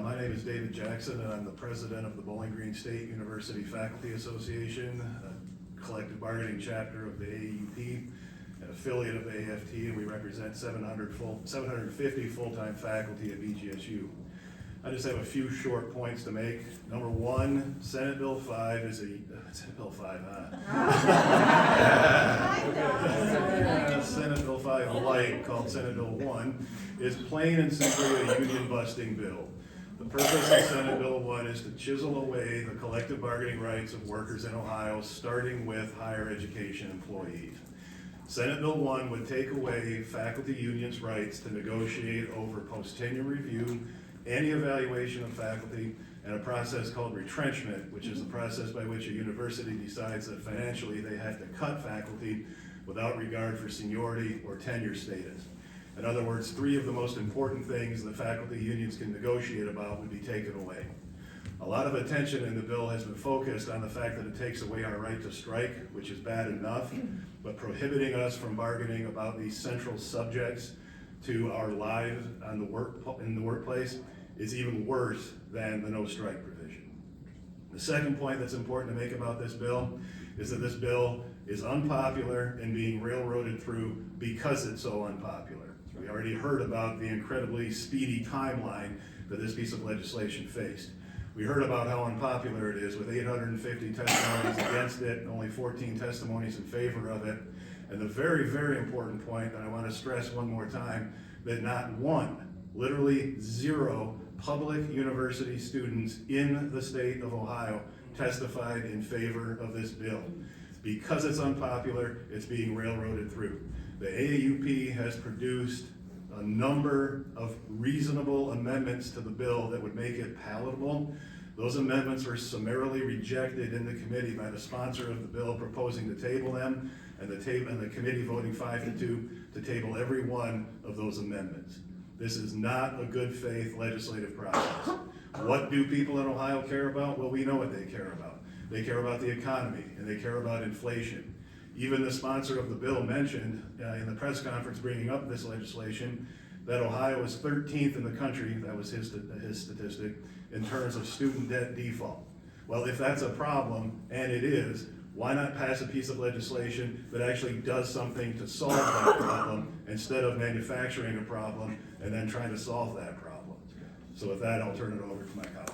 My name is David Jackson, and I'm the president of the Bowling Green State University Faculty Association, a collective bargaining chapter of the AAUP, an affiliate of the AFT, and we represent 750 full-time faculty at BGSU. I just have a few short points to make. Number one, Senate Bill 5 is Senate Bill 5, Senate Bill 5 light, called Senate Bill 1, is plain and simply a union-busting bill. The purpose of Senate Bill 1 is to chisel away the collective bargaining rights of workers in Ohio, starting with higher education employees. Senate Bill 1 would take away faculty unions' rights to negotiate over post-tenure review, any evaluation of faculty, and a process called retrenchment, which is the process by which a university decides that financially they have to cut faculty without regard for seniority or tenure status. In other words, three of the most important things the faculty unions can negotiate about would be taken away. A lot of attention in the bill has been focused on the fact that it takes away our right to strike, which is bad enough, but prohibiting us from bargaining about these central subjects to our lives in the workplace is even worse than the no strike provision. The second point that's important to make about this bill is that this bill is unpopular and being railroaded through because it's so unpopular. We already heard about the incredibly speedy timeline that this piece of legislation faced. We heard about how unpopular it is with 850 testimonies against it, only 14 testimonies in favor of it. And the very, very important point that I want to stress one more time, that not one, literally zero, public university students in the state of Ohio testified in favor of this bill. Because it's unpopular, it's being railroaded through. The AAUP has produced a number of reasonable amendments to the bill that would make it palatable. Those amendments were summarily rejected in the committee by the sponsor of the bill proposing to table them, and the committee voting 5-2 to table every one of those amendments. This is not a good faith legislative process. What do people in Ohio care about? Well, we know what they care about. They care about the economy, and they care about inflation. Even the sponsor of the bill mentioned in the press conference bringing up this legislation that Ohio is 13th in the country, that was his statistic, in terms of student debt default. Well, if that's a problem, and it is, why not pass a piece of legislation that actually does something to solve that problem instead of manufacturing a problem and then trying to solve that problem? So with that, I'll turn it over to my colleague.